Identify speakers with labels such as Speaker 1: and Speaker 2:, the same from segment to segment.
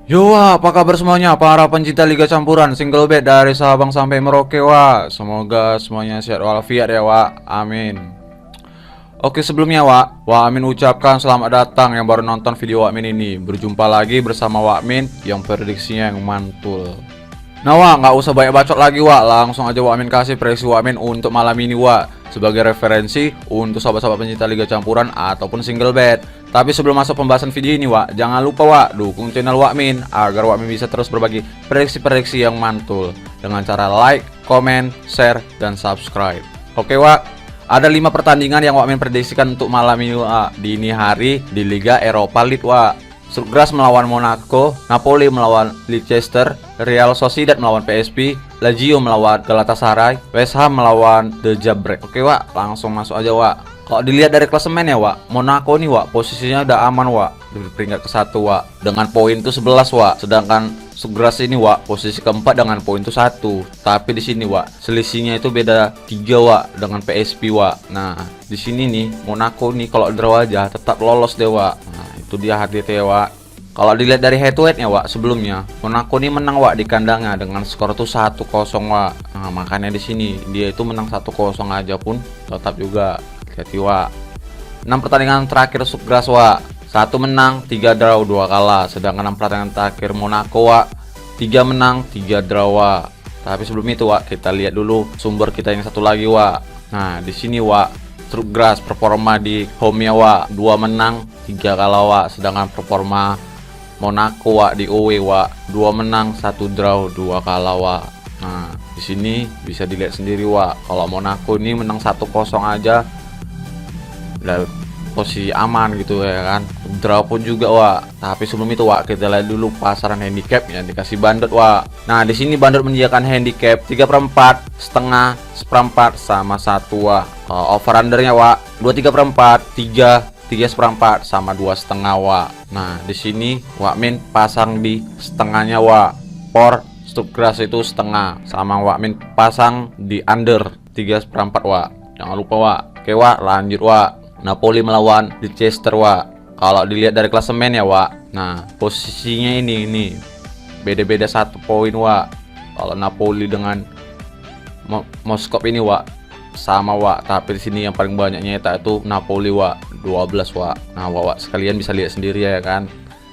Speaker 1: Yo, apa kabar semuanya para pencinta Liga Campuran single bed dari Sabang sampai Merauke, wa. Semoga semuanya sehat walafiat ya, wa. Amin. Oke, sebelumnya, Wak Min ucapkan selamat datang yang baru nonton video Wak Min ini. Berjumpa lagi bersama Wak Min yang prediksinya yang mantul. Nah, nggak usah banyak bacot lagi, langsung aja Wak Min kasih prediksi Wak Min untuk malam ini, sebagai referensi untuk sobat-sobat pencinta Liga Campuran ataupun single bed. Tapi sebelum masuk pembahasan video ini, jangan lupa dukung channel Wak Min agar Wak Min bisa terus berbagi prediksi-prediksi yang mantul dengan cara like, komen, share, dan subscribe. Oke, ada 5 pertandingan yang Wak Min prediksikan untuk malam ini, dini hari di Liga Eropa League, Sturgras melawan Monaco, Napoli melawan Leicester, Real Sociedad melawan PSV, Lazio melawan Galatasaray, West Ham melawan The Zagreb. Oke, langsung masuk aja, Kalau dilihat dari klasemen ya, Monaco nih, posisinya udah aman, di peringkat ke-1, dengan poin tuh 11, Sedangkan Sturgras ini, posisi keempat dengan poin tuh 1. Tapi di sini, selisihnya itu beda 3, dengan PSV, Nah, di sini nih Monaco nih kalau draw aja tetap lolos deh, Nah, itu dia hati-hati ya, Kalau dilihat dari head to headnya, sebelumnya Monaco ini menang, di kandangnya dengan skor tuh 1-0, Nah, makanya di sini dia itu menang 1-0 aja pun tetap juga hati-hati, 6 pertandingan terakhir Sturgras, 1 menang, 3 draw, 2 kalah. Sedangkan 6 pertandingan terakhir Monaco, 3 menang, 3 draw, Tapi sebelum itu, kita lihat dulu sumber kita yang satu lagi, Nah, di sini, Sturgras performa di home-nya, 2 menang, 3 kalah, Sedangkan performa Monaco, di away, 2 menang, 1 draw, 2 kalah, Nah, di sini bisa dilihat sendiri, kalau Monaco ini menang 1-0 aja udah posisi aman gitu ya kan. Draw pun juga, Tapi sebelum itu, kita lihat dulu pasaran handicap yang dikasih bandot, Nah, di sini bandot menyediakan handicap 3/4, setengah, seperempat, sama 1, over undernya, 23/4, 3 sama 2,5, Nah, di sini Wak Min pasang di setengahnya, For Sturgras itu setengah, sama Wak Min pasang di under 3/4, Jangan lupa, Oke, lanjut, Napoli melawan Leicester, Kalau dilihat dari klasemen ya, Nah, posisinya ini beda-beda 1 poin, Kalau Napoli dengan Moskop ini, sama, Tapi di sini yang paling banyak nyetak itu Napoli, 12, Nah, sekalian bisa lihat sendiri ya kan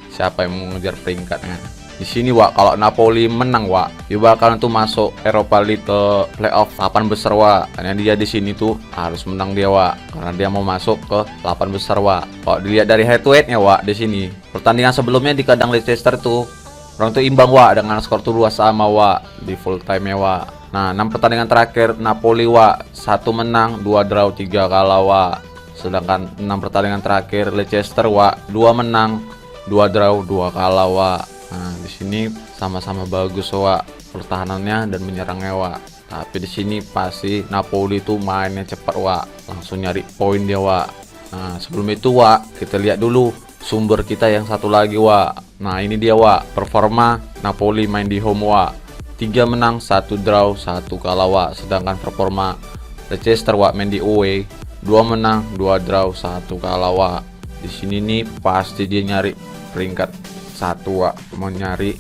Speaker 1: siapa yang mengejar peringkatnya. Di sini, kalau Napoli menang, dia bakal tuh masuk Eropa League ke playoff 8 besar, Karena dia di sini tuh harus menang dia, karena dia mau masuk ke 8 besar, Kalau dilihat dari head to headnya, di sini pertandingan sebelumnya di kandang Leicester tuh orang tuh imbang, dengan skor tuh 2 sama, di full time ya, Nah, 6 pertandingan terakhir Napoli, 1 menang, 2 draw, 3 kalah, Sedangkan 6 pertandingan terakhir Leicester, 2 menang, 2 draw, 2 kalah, Nah, di sini sama-sama bagus, pertahanannya dan menyerangnya, Tapi di sini pasti Napoli itu mainnya cepat, langsung nyari poin dia, Nah, sebelum itu, kita lihat dulu sumber kita yang satu lagi, Nah, ini dia, performa Napoli main di home, 3 menang, 1 draw, 1 kalah, Sedangkan performa Leicester, main di away, 2 menang, 2 draw, 1 kalah, Di sini nih pasti dia nyari peringkat 1, mau nyari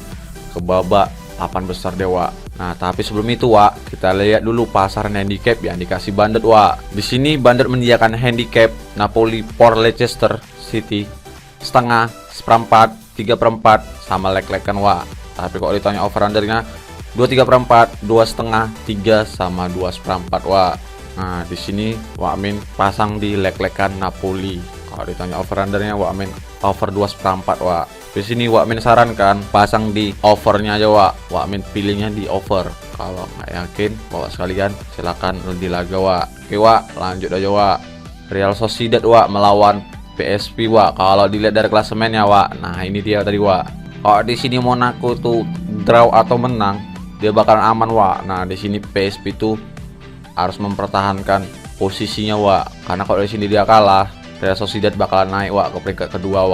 Speaker 1: ke babak 8 besar dewa. Nah, tapi sebelum itu, kita lihat dulu pasaran handicap yang dikasih bandit, Di sini bandit menyediakan handicap Napoli for Leicester City setengah, seperempat, 3/4, sama leg-legan, Tapi kalau ditanya over undernya 23/4, 2,5, 3 sama 2,4, Nah, di sini Wak Min pasang di leg-legan Napoli. Kalau ditanya over undernya, Wak Min over 2,4, Di sini Wak Min sarankan pasang di overnya aja, Wak Min pilihnya di over. Kalau nggak yakin, sekalian silakan di laga, Oke, lanjut aja, Real Sociedad, melawan PSV, Kalau dilihat dari klasemennya, Nah, ini dia tadi, Kalau di sini Monaco tuh draw atau menang, dia bakalan aman, Nah, di sini PSV tuh harus mempertahankan posisinya, Karena kalau di sini dia kalah, Real Sociedad bakalan naik, ke peringkat kedua,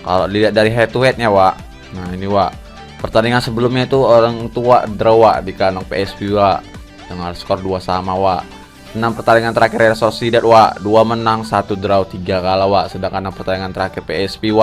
Speaker 1: Kalau dilihat dari head to headnya, Nah, ini, pertandingan sebelumnya itu orang tua draw, di kandang PSV, dengan skor 2 sama, 6 pertandingan terakhir Real Sociedad, 2 menang, 1 draw, 3 kalah, Sedangkan 6 pertandingan terakhir PSV,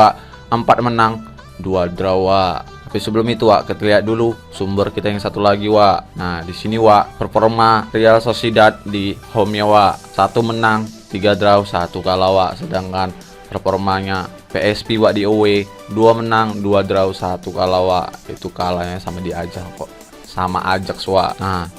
Speaker 1: 4 menang, 2 draw, Tapi sebelum itu Wak, kita lihat dulu sumber kita yang satu lagi Wak. Nah di sini Wak, performa Real Sociedad di home-nya Wak, 1 menang 3 draw 1 kalah Wak. Sedangkan performanya PSP Wak di away, 2 menang 2 draw 1 kalah Wak. Itu kalahnya sama di Ajax kok, sama Ajax Wak. Nah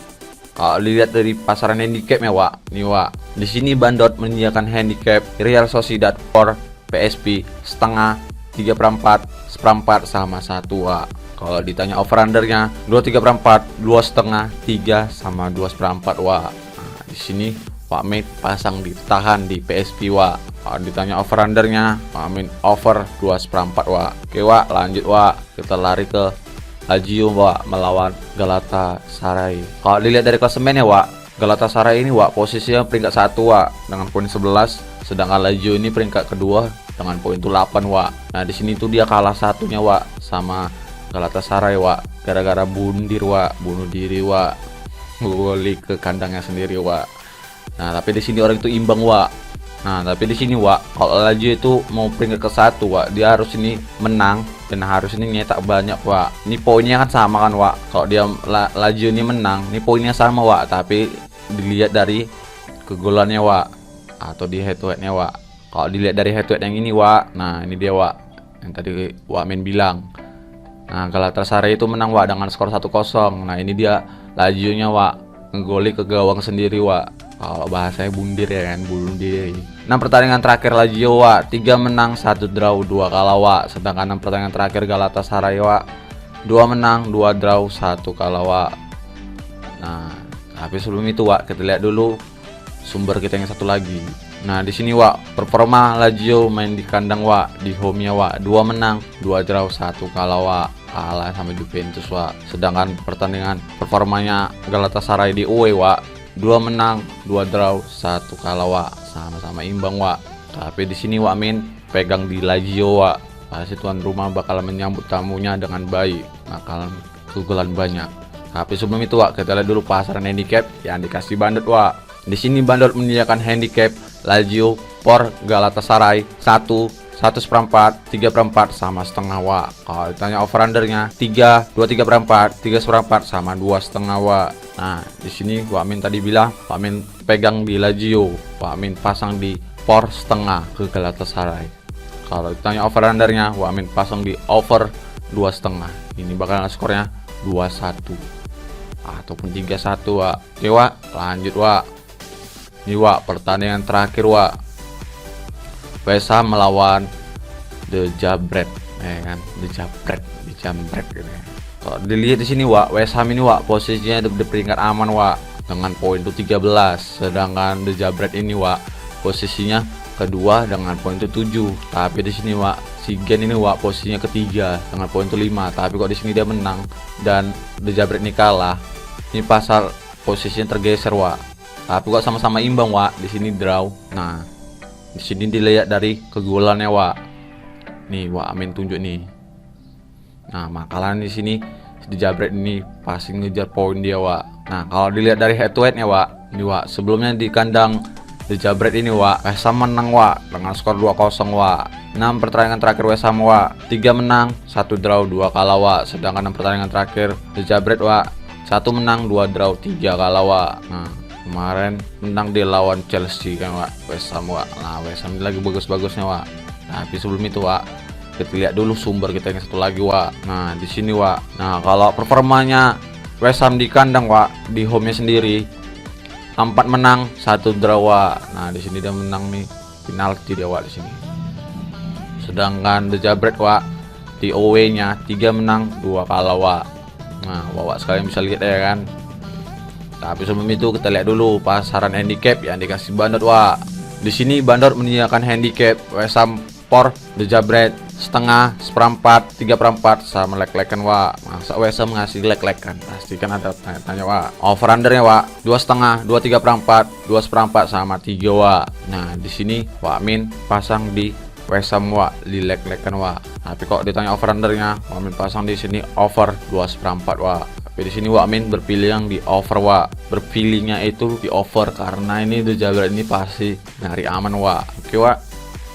Speaker 1: kalau dilihat dari pasaran handicapnya Wak, nih Wak, di sini Bandot menyediakan handicap Real Sociedad for PSP setengah, 3/4, seperempat sama 1 Wak. Kalau ditanya over undernya 2/3/4, 2,5, 3 sama 2/4 Wak. Nah, di sini Wak Min pasang ditahan di PSP Wak. Kalau ditanya over undernya Wak Min over 2/4 Wak. Oke Wak, lanjut Wak, kita lari ke Lazio Wak melawan Galatasaray. Kalau dilihat dari klasemennya Wak, Galatasaray ini Wak posisinya peringkat 1 Wak dengan poin 11, sedangkan Lazio ini peringkat kedua dengan poin 8 Wak. Nah di sini tuh dia kalah satunya Wak sama Galatasaray Wak, gara-gara bunuh diri Wak, goli ke kandangnya sendiri Wak. Nah tapi di sini orang itu imbang Wak. Nah tapi di sini Wak, kalau Lazio itu mau peringkat ke 1 Wak, dia harus ini menang dan harus ini nyetak banyak Wak. Ini poinnya kan sama kan Wak. Kalau dia Lazio ini menang, ini poinnya sama Wak, tapi dilihat dari kegolannya Wak atau di head to headnya Wak. Kalau dilihat dari head to head yang ini Wak, nah ini dia Wak yang tadi Wak Min bilang. Nah Galatasaray itu menang Wak dengan skor 1-0. Nah ini dia Lazio-nya Wak, ngegoli ke gawang sendiri Wak. Kalau bahasanya bundir ya kan, bunuh diri. 6 pertandingan terakhir Lazio Wak, 3 menang 1 draw 2 kalah Wak. Sedangkan 6 pertandingan terakhir Galatasaray Wak, 2 menang 2 draw 1 kalah Wak. Nah tapi sebelum itu Wak, kita lihat dulu sumber kita yang satu lagi. Nah di sini Wak, performa Lazio main di kandang Wak, di home-nya Wak, 2 menang 2 draw 1 kalah Wak, kalah sama Juventus Wak. Sedangkan pertandingan performanya Galatasaray di away Wak, 2 menang 2 draw 1 kalah Wak, sama-sama imbang Wak. Tapi di sini Wak Min pegang di Lazio Wak, pasti tuan rumah bakal menyambut tamunya dengan baik, bakal keunggulan banyak. Tapi sebelum itu Wak, kita lihat dulu pasaran handicap yang dikasih Bandot Wak. Di sini Bandot menyediakan handicap Lazio for Galatasaray 1, 1/4, 3/4 sama setengah Wak. Kalau ditanya over undernya 3, 2/3/4, 3/4 sama 2,5 Wak. Nah di sini Wak Min tadi bilang Wak Min pegang di Lazio, Wak Min pasang di for setengah ke Galatasaray. Kalau ditanya over undernya Wak Min pasang di over 2,5. Ini bakal skornya 2-1 ataupun 3-1 Wak. Oke Wak, lanjut Wak. Ini Wak, pertandingan terakhir Wak, West Ham melawan The Jabret, kan? The Jabret gitu ya. Kalau dilihat di sini Wak, West Ham ini Wak posisinya di peringkat aman Wak dengan poin itu 13, sedangkan The Jabret ini Wak posisinya kedua dengan poin itu 7. Tapi di sini Wak, si Gen ini Wak posisinya ketiga dengan poin itu 5. Tapi kok di sini dia menang dan The Jabret ini kalah. Ini pasal posisinya tergeser Wak. Tapi kok sama-sama imbang Wak, di sini draw. Nah, di sini dilihat dari kegolannya Wak. Nih Wak Amin tunjuk nih. Nah, makalan di sini di Jabret ini pasti ngejar poin dia Wak. Nah, kalau dilihat dari head to headnya Wak, ini Wak sebelumnya di kandang di Jabret ini Wak, West Ham menang Wak dengan skor 2-0 Wak. 6 pertandingan terakhir West Ham Wak, 3 menang 1 draw 2 kalah Wak. Sedangkan 6 pertandingan terakhir di Jabret Wak, 1 menang 2 draw 3 kalah Wak. Nah kemarin menang dia lawan Chelsea kan Wak, West Ham Wak. Nah West Ham lagi bagus-bagusnya Wak. Tapi sebelum itu Wak, kita lihat dulu sumber kita yang satu lagi Wak. Nah di sini Wak, nah kalau performanya West Ham di kandang Wak, di home-nya sendiri 4 menang 1 draw Wak. Nah di sini dia menang nih, penalti dia Wak di sini. Sedangkan The Jabret Wak di away-nya 3 menang 2 kalah Wak. Nah Wak sekalian bisa lihat ya kan. Tapi sebelum itu kita lihat dulu pasaran handicap yang dikasih Bandot Wak. Di sini Bandot menyediakan handicap West Ham for The Jabret setengah, seperempat, 3/4 sama lek-lekan Wak. Masa West Ham ngasih lek-lekan? Pasti kan ada tanya-tanya Wak. Over undernya Wak 2,5, 2/3/4, 2/4 sama 3 Wak. Nah di sini Wak Min pasang di West Ham Wak, di lek-lekan Wak. Tapi kok ditanya over undernya, Wak Min pasang di sini over 2/4 Wak. Tapi di sini Wak Min berpilih yang di over Wak. Berpilihnya itu di over karena ini The Jabret ini pasti nyari aman Wak. Oke Wak.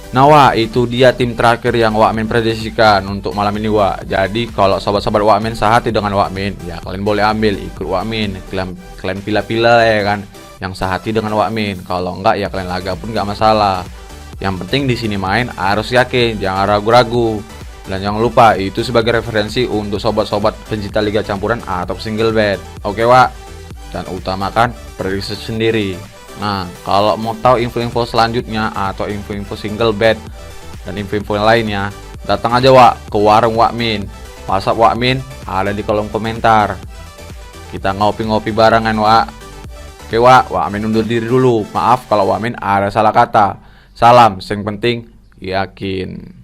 Speaker 1: Nah Wak, itu dia tim terakhir yang Wakmin prediksikan untuk malam ini Wak. Jadi kalau sobat-sobat Wakmin sehati dengan Wakmin, ya kalian boleh ambil ikut Wakmin. Kalian pilih-pilih ya kan, yang sehati dengan Wakmin. Kalau enggak ya kalian laga pun nggak masalah. Yang penting di sini main harus yakin, jangan ragu-ragu. Dan jangan lupa itu sebagai referensi untuk sobat-sobat pencinta Liga Campuran atau single bed. Oke Wak, dan utamakan prediksi sendiri. Nah, kalau mau tahu info-info selanjutnya atau info-info single bed dan info-info lainnya, datang aja Wak ke warung Wakmin. WhatsApp Wakmin ada di kolom komentar. Kita ngopi-ngopi barengan Wak. Oke Wak, Wakmin undur diri dulu. Maaf kalau Wakmin ada salah kata. Salam, yang penting yakin.